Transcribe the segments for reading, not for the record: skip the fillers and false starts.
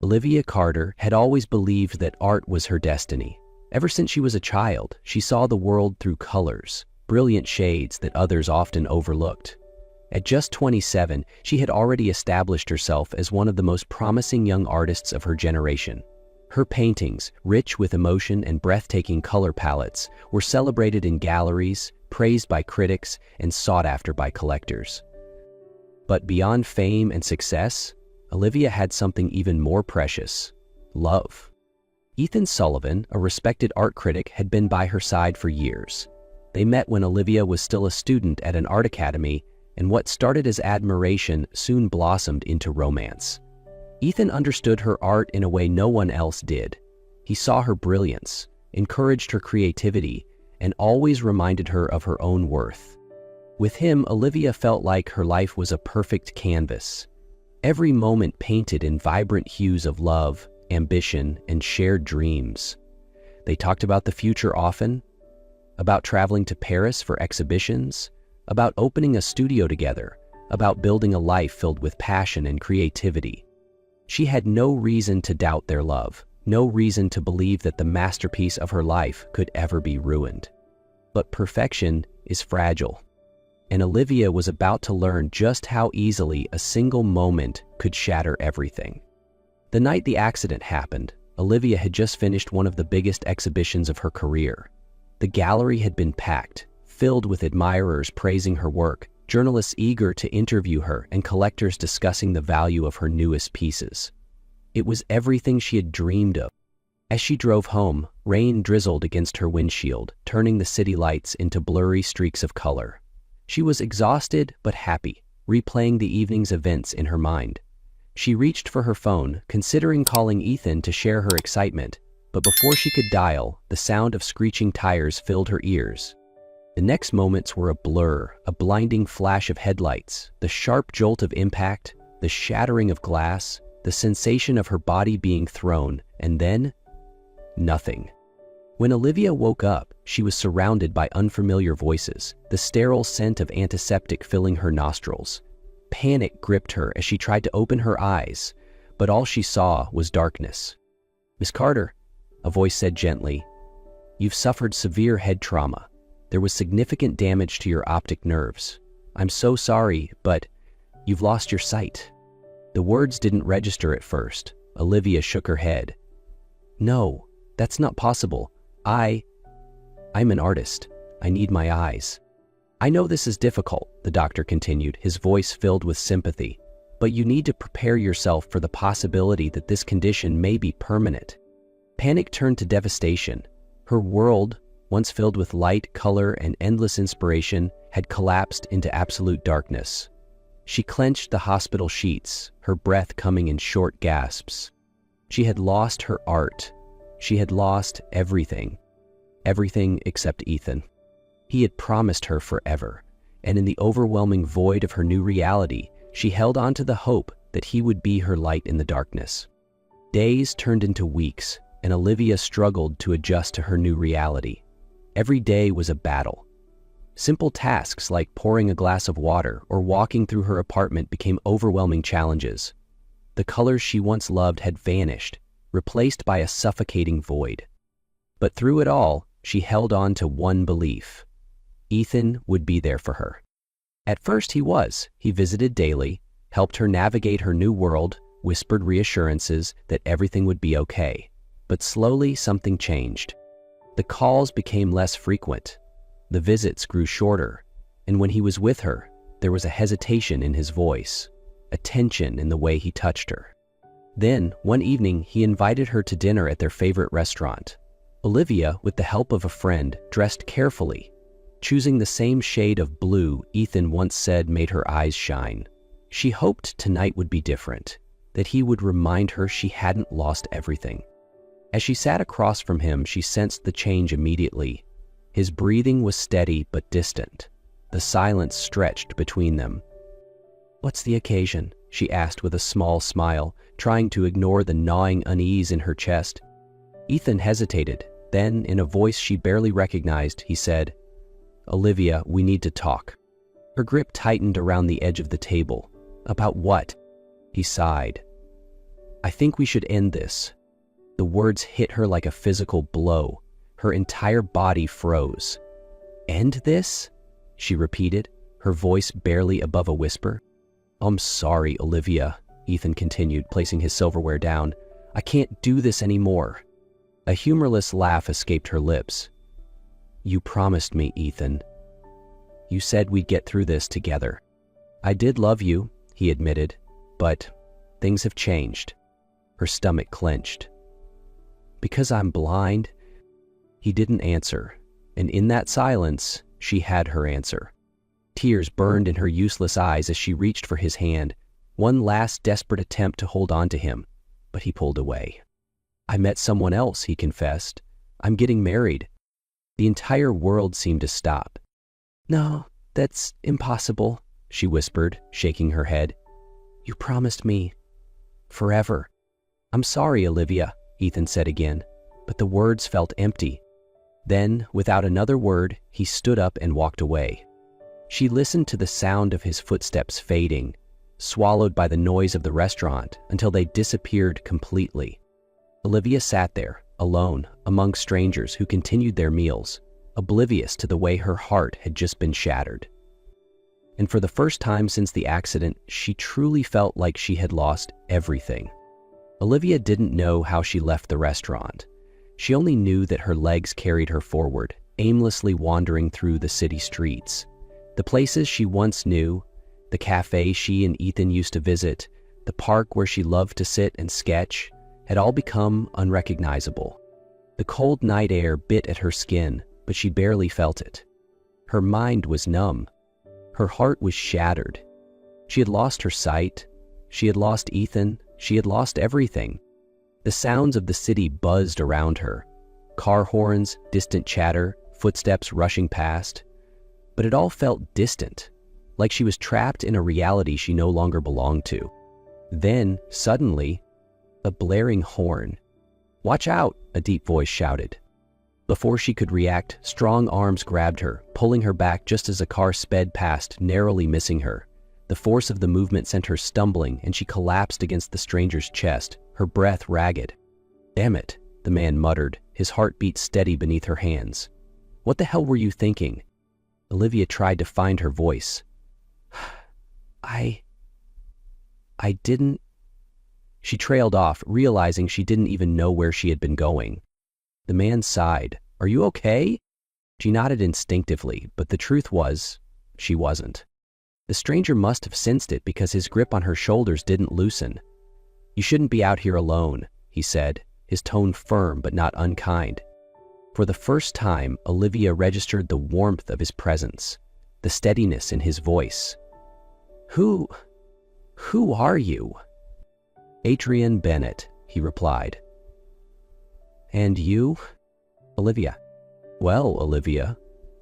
Olivia Carter had always believed that art was her destiny. Ever since she was a child, she saw the world through colors, brilliant shades that others often overlooked. At just 27, she had already established herself as one of the most promising young artists of her generation. Her paintings, rich with emotion and breathtaking color palettes, were celebrated in galleries, praised by critics, and sought after by collectors. But beyond fame and success, Olivia had something even more precious: love. Ethan Sullivan, a respected art critic, had been by her side for years. They met when Olivia was still a student at an art academy, and what started as admiration soon blossomed into romance. Ethan understood her art in a way no one else did. He saw her brilliance, encouraged her creativity, and always reminded her of her own worth. With him, Olivia felt like her life was a perfect canvas, every moment painted in vibrant hues of love, ambition, and shared dreams. They talked about the future often, about traveling to Paris for exhibitions, about opening a studio together, about building a life filled with passion and creativity. She had no reason to doubt their love, no reason to believe that the masterpiece of her life could ever be ruined. But perfection is fragile, and Olivia was about to learn just how easily a single moment could shatter everything. The night the accident happened, Olivia had just finished one of the biggest exhibitions of her career. The gallery had been packed, filled with admirers praising her work, journalists eager to interview her, and collectors discussing the value of her newest pieces. It was everything she had dreamed of. As she drove home, rain drizzled against her windshield, turning the city lights into blurry streaks of color. She was exhausted but happy, replaying the evening's events in her mind. She reached for her phone, considering calling Ethan to share her excitement, but before she could dial, the sound of screeching tires filled her ears. The next moments were a blur, a blinding flash of headlights, the sharp jolt of impact, the shattering of glass, the sensation of her body being thrown, and then, nothing. When Olivia woke up, she was surrounded by unfamiliar voices, the sterile scent of antiseptic filling her nostrils. Panic gripped her as she tried to open her eyes, but all she saw was darkness. "Miss Carter," a voice said gently, "you've suffered severe head trauma. There was significant damage to your optic nerves. I'm so sorry, but you've lost your sight." The words didn't register at first. Olivia shook her head. "No, that's not possible. I'm an artist. I need my eyes." "I know this is difficult," the doctor continued, his voice filled with sympathy, "but you need to prepare yourself for the possibility that this condition may be permanent." Panic turned to devastation. Her world, once filled with light, color, and endless inspiration, had collapsed into absolute darkness. She clenched the hospital sheets, her breath coming in short gasps. She had lost her art. She had lost everything. Everything except Ethan. He had promised her forever, and in the overwhelming void of her new reality, she held on to the hope that he would be her light in the darkness. Days turned into weeks, and Olivia struggled to adjust to her new reality. Every day was a battle. Simple tasks like pouring a glass of water or walking through her apartment became overwhelming challenges. The colors she once loved had vanished, replaced by a suffocating void. But through it all, she held on to one belief: Ethan would be there for her. At first he visited daily, helped her navigate her new world, whispered reassurances that everything would be okay. But slowly something changed. The calls became less frequent. The visits grew shorter, and when he was with her, there was a hesitation in his voice, a tension in the way he touched her. Then, one evening, he invited her to dinner at their favorite restaurant. Olivia, with the help of a friend, dressed carefully, choosing the same shade of blue Ethan once said made her eyes shine. She hoped tonight would be different, that he would remind her she hadn't lost everything. As she sat across from him, she sensed the change immediately. His breathing was steady but distant. The silence stretched between them. "What's the occasion?" she asked with a small smile, trying to ignore the gnawing unease in her chest. Ethan hesitated. Then, in a voice she barely recognized, he said, "Olivia, we need to talk." Her grip tightened around the edge of the table. "About what?" He sighed. I think we should end this. The words hit her like a physical blow. Her entire body froze. End this? She repeated, her voice barely above a whisper. I'm sorry, Olivia, Ethan continued, placing his silverware down. I can't do this anymore. A humorless laugh escaped her lips. You promised me, Ethan. You said we'd get through this together. I did love you, he admitted, but things have changed. Her stomach clenched. Because I'm blind? He didn't answer, and in that silence, she had her answer. Tears burned in her useless eyes as she reached for his hand, one last desperate attempt to hold on to him, but he pulled away. I met someone else, he confessed. I'm getting married. The entire world seemed to stop. No, that's impossible, she whispered, shaking her head. You promised me forever. I'm sorry, Olivia, Ethan said again, but the words felt empty. Then, without another word, he stood up and walked away. She listened to the sound of his footsteps fading, swallowed by the noise of the restaurant until they disappeared completely. Olivia sat there, alone, among strangers who continued their meals, oblivious to the way her heart had just been shattered. And for the first time since the accident, she truly felt like she had lost everything. Olivia didn't know how she left the restaurant. She only knew that her legs carried her forward, aimlessly wandering through the city streets. The places she once knew, the cafe she and Ethan used to visit, the park where she loved to sit and sketch, had all become unrecognizable. The cold night air bit at her skin, but she barely felt it. Her mind was numb. Her heart was shattered. She had lost her sight. She had lost Ethan. She had lost everything. The sounds of the city buzzed around her. Car horns, distant chatter, footsteps rushing past. But it all felt distant, like she was trapped in a reality she no longer belonged to. Then, suddenly, a blaring horn. Watch out, a deep voice shouted. Before she could react, strong arms grabbed her, pulling her back just as a car sped past, narrowly missing her. The force of the movement sent her stumbling, and she collapsed against the stranger's chest, her breath ragged. Damn it, the man muttered, his heartbeat steady beneath her hands. What the hell were you thinking? Olivia tried to find her voice. I didn't... She trailed off, realizing she didn't even know where she had been going. The man sighed. Are you okay? She nodded instinctively, but the truth was, she wasn't. The stranger must have sensed it because his grip on her shoulders didn't loosen. You shouldn't be out here alone, he said, his tone firm but not unkind. For the first time, Olivia registered the warmth of his presence, the steadiness in his voice. Who are you? Adrian Bennett, he replied. And you? Olivia. Well, Olivia,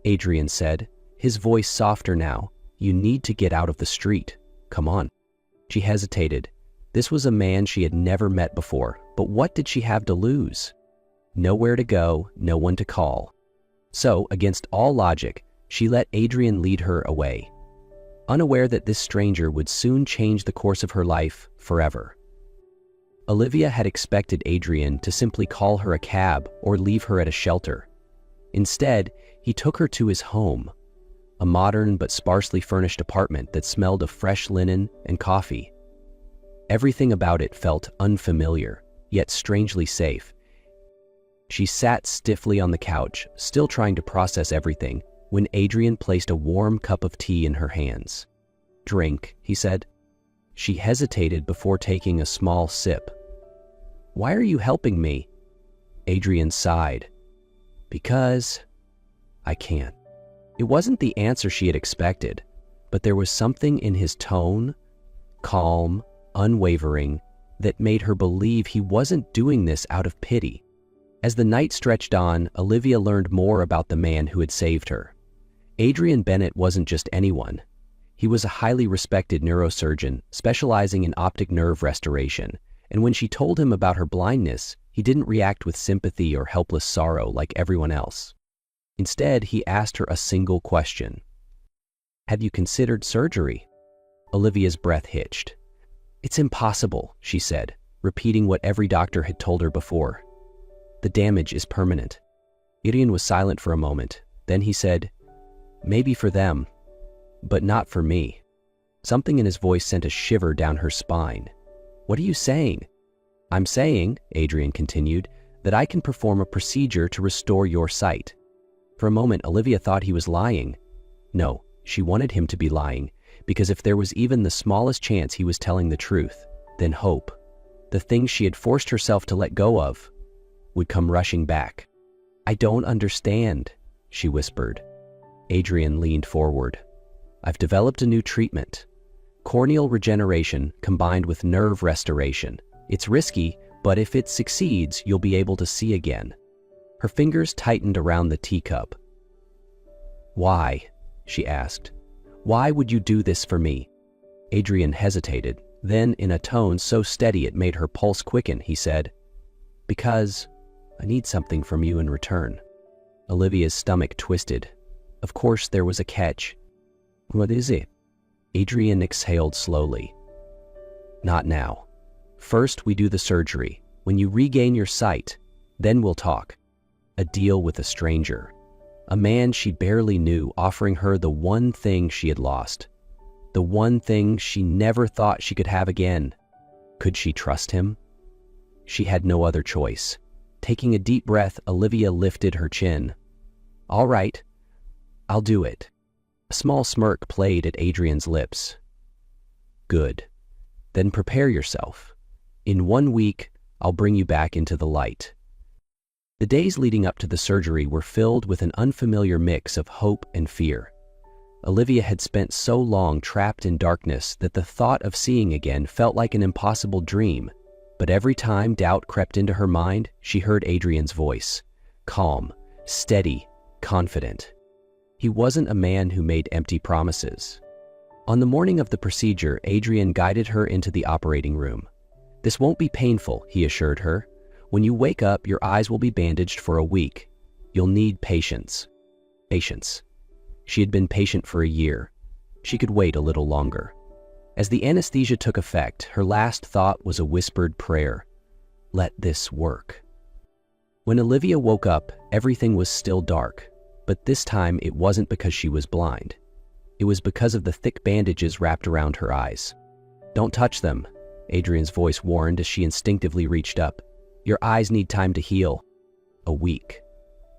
Adrian said, his voice softer now. You need to get out of the street. Come on. She hesitated. This was a man she had never met before, but what did she have to lose? Nowhere to go, no one to call. So, against all logic, she let Adrian lead her away, unaware that this stranger would soon change the course of her life forever. Olivia had expected Adrian to simply call her a cab or leave her at a shelter. Instead, he took her to his home, a modern but sparsely furnished apartment that smelled of fresh linen and coffee. Everything about it felt unfamiliar, yet strangely safe. She sat stiffly on the couch, still trying to process everything, when Adrian placed a warm cup of tea in her hands. Drink, he said. She hesitated before taking a small sip. Why are you helping me? Adrian sighed. Because I can't. It wasn't the answer she had expected, but there was something in his tone, calm, unwavering, that made her believe he wasn't doing this out of pity. As the night stretched on, Olivia learned more about the man who had saved her. Adrian Bennett wasn't just anyone. He was a highly respected neurosurgeon specializing in optic nerve restoration, and when she told him about her blindness, he didn't react with sympathy or helpless sorrow like everyone else. Instead, he asked her a single question. Have you considered surgery? Olivia's breath hitched. It's impossible, she said, repeating what every doctor had told her before. The damage is permanent. Adrian was silent for a moment. Then he said, "Maybe for them, but not for me." Something in his voice sent a shiver down her spine. "What are you saying?" "I'm saying," Adrian continued, "that I can perform a procedure to restore your sight." For a moment, Olivia thought he was lying. No, she wanted him to be lying, because if there was even the smallest chance he was telling the truth, then hope, the thing she had forced herself to let go of, would come rushing back. "I don't understand," she whispered. Adrian leaned forward. "I've developed a new treatment. Corneal regeneration combined with nerve restoration. It's risky, but if it succeeds, you'll be able to see again." Her fingers tightened around the teacup. "Why?" she asked. "Why would you do this for me?" Adrian hesitated. Then, in a tone so steady it made her pulse quicken, he said, "Because I need something from you in return." Olivia's stomach twisted. Of course there was a catch. "What is it?" Adrian exhaled slowly. "Not now. First we do the surgery. When you regain your sight, then we'll talk." A deal with a stranger. A man she barely knew, offering her the one thing she had lost. The one thing she never thought she could have again. Could she trust him? She had no other choice. Taking a deep breath, Olivia lifted her chin. "All right, I'll do it." A small smirk played at Adrian's lips. "Good. Then prepare yourself. In 1 week, I'll bring you back into the light." The days leading up to the surgery were filled with an unfamiliar mix of hope and fear. Olivia had spent so long trapped in darkness that the thought of seeing again felt like an impossible dream. But every time doubt crept into her mind, she heard Adrian's voice. Calm, steady, confident. He wasn't a man who made empty promises. On the morning of the procedure, Adrian guided her into the operating room. "This won't be painful," he assured her. "When you wake up, your eyes will be bandaged for a week. You'll need patience." Patience. She had been patient for a year. She could wait a little longer. As the anesthesia took effect, her last thought was a whispered prayer. Let this work. When Olivia woke up, everything was still dark, but this time it wasn't because she was blind. It was because of the thick bandages wrapped around her eyes. "Don't touch them," Adrian's voice warned as she instinctively reached up. "Your eyes need time to heal." A week.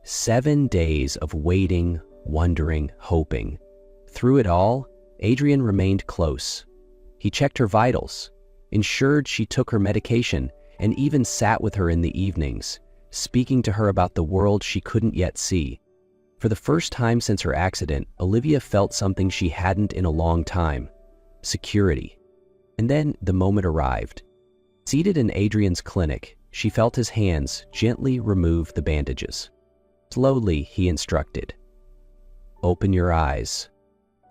7 days of waiting, wondering, hoping. Through it all, Adrian remained close. He checked her vitals, ensured she took her medication, and even sat with her in the evenings, speaking to her about the world she couldn't yet see. For the first time since her accident, Olivia felt something she hadn't in a long time: security. And then the moment arrived. Seated in Adrian's clinic, she felt his hands gently remove the bandages. Slowly, he instructed. "Open your eyes."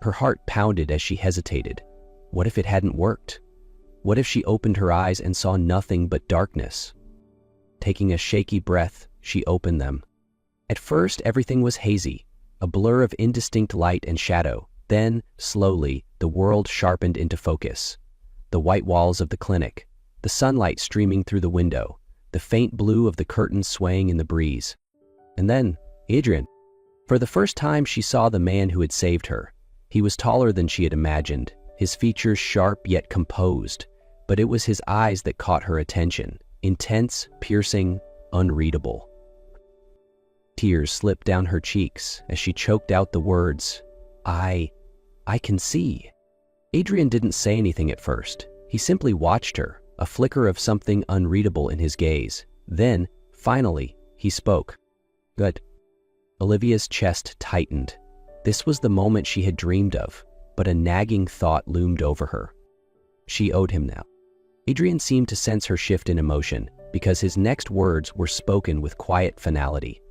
Her heart pounded as she hesitated. What if it hadn't worked? What if she opened her eyes and saw nothing but darkness? Taking a shaky breath, she opened them. At first, everything was hazy, a blur of indistinct light and shadow. Then, slowly, the world sharpened into focus. The white walls of the clinic, the sunlight streaming through the window, the faint blue of the curtains swaying in the breeze. And then, Adrian. For the first time, she saw the man who had saved her. He was taller than she had imagined, his features sharp yet composed, but it was his eyes that caught her attention, intense, piercing, unreadable. Tears slipped down her cheeks as she choked out the words, I can see." Adrian didn't say anything at first. He simply watched her, a flicker of something unreadable in his gaze. Then, finally, he spoke. "Good." Olivia's chest tightened. This was the moment she had dreamed of, but a nagging thought loomed over her. She owed him now. Adrian seemed to sense her shift in emotion, because his next words were spoken with quiet finality.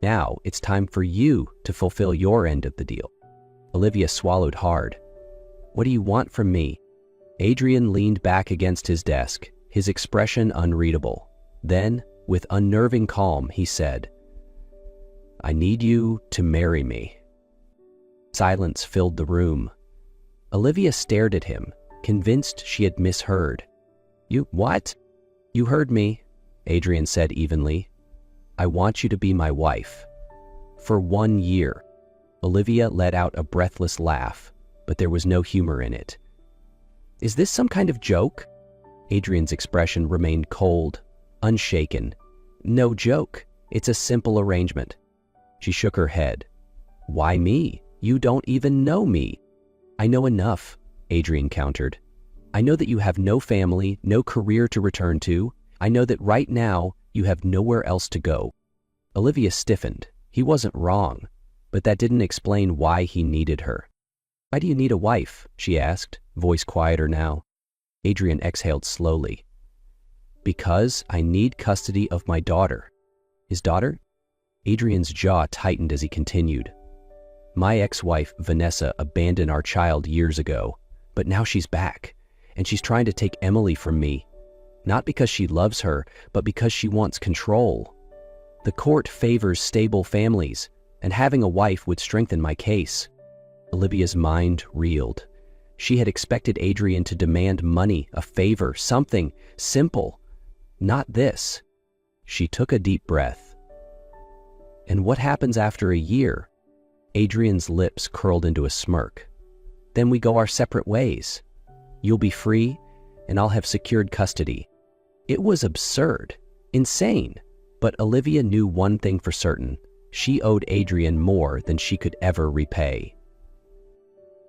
"Now it's time for you to fulfill your end of the deal." Olivia swallowed hard. "What do you want from me?" Adrian leaned back against his desk, his expression unreadable. Then, with unnerving calm, he said, "I need you to marry me." Silence filled the room. Olivia stared at him, convinced she had misheard. You what? You heard me, Adrian said evenly. I want you to be my wife. For 1 year. Olivia let out a breathless laugh, but there was no humor in it. Is this some kind of joke? Adrian's expression remained cold, unshaken. No joke. It's a simple arrangement. She shook her head. Why me? You don't even know me. I know enough, Adrian countered. I know that you have no family, no career to return to. I know that right now you have nowhere else to go. Olivia stiffened. He wasn't wrong, but that didn't explain why he needed her. Why do you need a wife? She asked, voice quieter now. Adrian exhaled slowly. Because I need custody of my daughter. His daughter? Adrian's jaw tightened as he continued. My ex-wife, Vanessa, abandoned our child years ago, but now she's back, and she's trying to take Emily from me. Not because she loves her, but because she wants control. The court favors stable families, and having a wife would strengthen my case. Olivia's mind reeled. She had expected Adrian to demand money, a favor, something simple. Not this. She took a deep breath. And what happens after a year? Adrian's lips curled into a smirk. Then we go our separate ways. You'll be free, and I'll have secured custody. It was absurd, insane, but Olivia knew one thing for certain. She owed Adrian more than she could ever repay.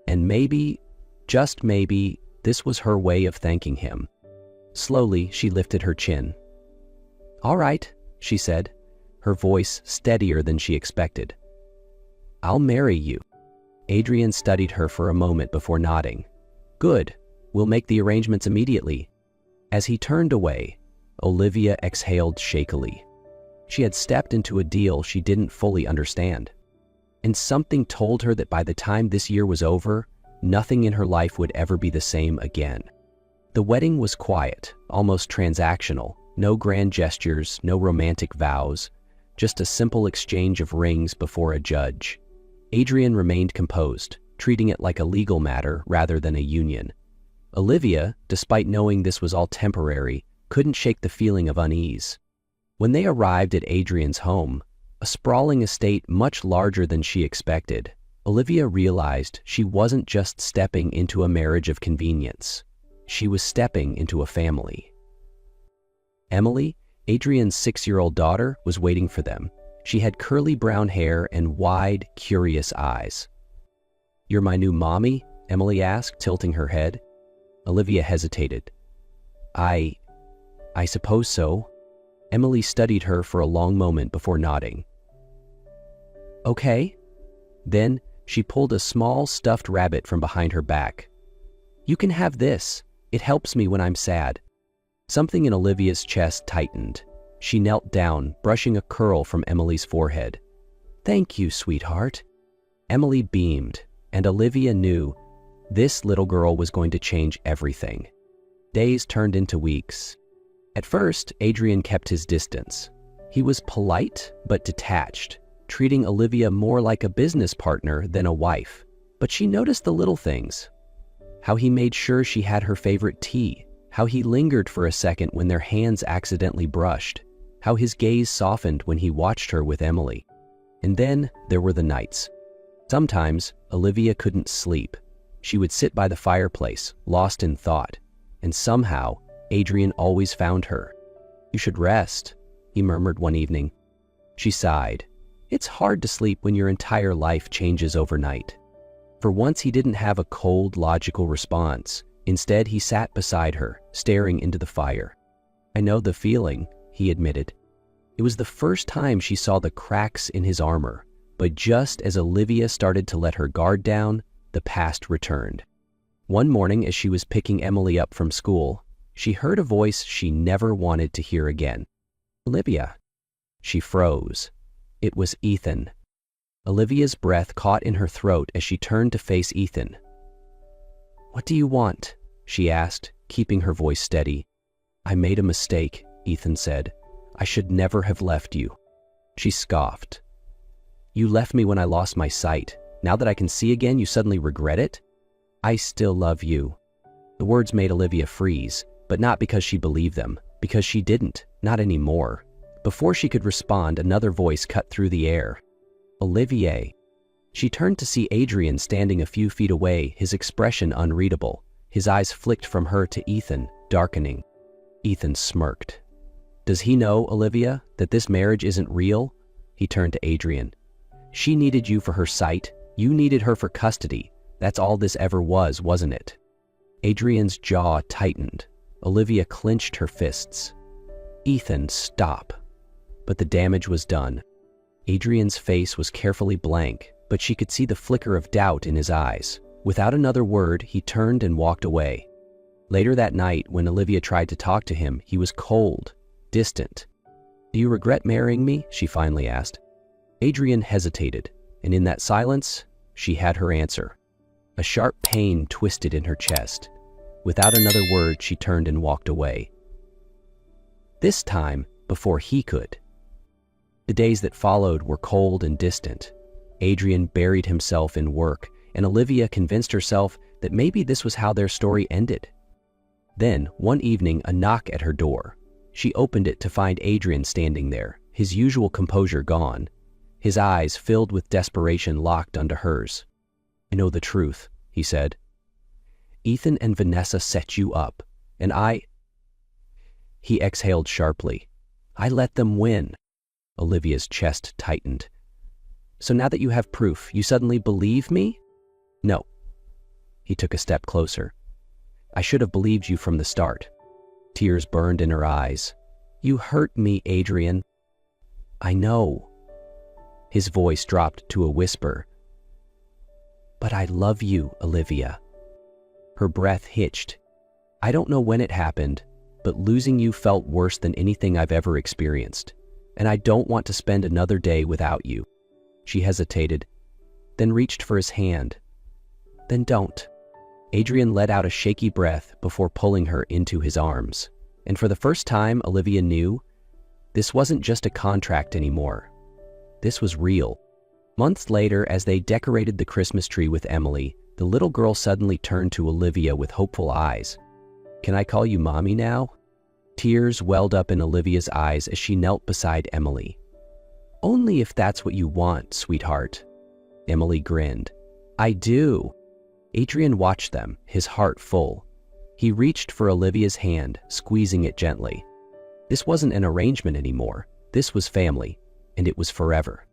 And maybe, just maybe, this was her way of thanking him. Slowly, she lifted her chin. All right, she said, her voice steadier than she expected. I'll marry you. Adrian studied her for a moment before nodding. Good, we'll make the arrangements immediately. As he turned away, Olivia exhaled shakily. She had stepped into a deal she didn't fully understand. And something told her that by the time this year was over, nothing in her life would ever be the same again. The wedding was quiet, almost transactional. No grand gestures, no romantic vows, just a simple exchange of rings before a judge. Adrian remained composed, treating it like a legal matter rather than a union. Olivia, despite knowing this was all temporary, couldn't shake the feeling of unease. When they arrived at Adrian's home, a sprawling estate much larger than she expected, Olivia realized she wasn't just stepping into a marriage of convenience. She was stepping into a family. Emily, Adrian's 6-year-old daughter, was waiting for them. She had curly brown hair and wide, curious eyes. You're my new mommy? Emily asked, tilting her head. Olivia hesitated. I suppose so. Emily studied her for a long moment before nodding. Okay. Then she pulled a small stuffed rabbit from behind her back. You can have this. It helps me when I'm sad. Something in Olivia's chest tightened. She knelt down, brushing a curl from Emily's forehead. Thank you, sweetheart. Emily beamed, and Olivia knew this little girl was going to change everything. Days turned into weeks. At first, Adrian kept his distance. He was polite but detached, treating Olivia more like a business partner than a wife. But she noticed the little things. How he made sure she had her favorite tea, how he lingered for a second when their hands accidentally brushed, how his gaze softened when he watched her with Emily. And then there were the nights. Sometimes Olivia couldn't sleep. She would sit by the fireplace, lost in thought, and somehow Adrian always found her. You should rest, he murmured one evening. She sighed. It's hard to sleep when your entire life changes overnight. For once he didn't have a cold, logical response. Instead, he sat beside her, staring into the fire. I know the feeling, he admitted. It was the first time she saw the cracks in his armor, but just as Olivia started to let her guard down, the past returned. One morning, as she was picking Emily up from school, she heard a voice she never wanted to hear again. Olivia. She froze. It was Ethan. Olivia's breath caught in her throat as she turned to face Ethan. What do you want? She asked, keeping her voice steady. I made a mistake, Ethan said. I should never have left you. She scoffed. You left me when I lost my sight. Now that I can see again, you suddenly regret it? I still love you. The words made Olivia freeze, But not because she believed them, because she didn't, not anymore. Before she could respond, another voice cut through the air. Olivier. She turned to see Adrian standing a few feet away, his expression unreadable. His eyes flicked from her to Ethan, darkening. Ethan smirked. Does he know, Olivia, that this marriage isn't real? He turned to Adrian. She needed you for her sight. You needed her for custody. That's all this ever was, wasn't it? Adrian's jaw tightened. Olivia clenched her fists. Ethan, stop. But the damage was done. Adrian's face was carefully blank, but she could see the flicker of doubt in his eyes. Without another word, he turned and walked away. Later that night, when Olivia tried to talk to him, he was cold, distant. Do you regret marrying me? She finally asked. Adrian hesitated, and in that silence, she had her answer. A sharp pain twisted in her chest. Without another word, she turned and walked away. This time, before he could. The days that followed were cold and distant. Adrian buried himself in work, and Olivia convinced herself that maybe this was how their story ended. Then, one evening, a knock at her door. She opened it to find Adrian standing there, his usual composure gone. His eyes, filled with desperation, locked onto hers. I know the truth, he said. Ethan and Vanessa set you up, and He exhaled sharply. I let them win. Olivia's chest tightened. So now that you have proof, you suddenly believe me? No. He took a step closer. I should have believed you from the start. Tears burned in her eyes. You hurt me, Adrian. I know. His voice dropped to a whisper. But I love you, Olivia. Her breath hitched. I don't know when it happened, but losing you felt worse than anything I've ever experienced, and I don't want to spend another day without you. She hesitated, then reached for his hand. Then don't. Adrian let out a shaky breath before pulling her into his arms, and for the first time, Olivia knew this wasn't just a contract anymore. This was real. Months later, as they decorated the Christmas tree with Emily, the little girl suddenly turned to Olivia with hopeful eyes. Can I call you Mommy now? Tears welled up in Olivia's eyes as she knelt beside Emily. Only if that's what you want, sweetheart. Emily grinned. I do. Adrian watched them, his heart full. He reached for Olivia's hand, squeezing it gently. This wasn't an arrangement anymore. This was family, and it was forever.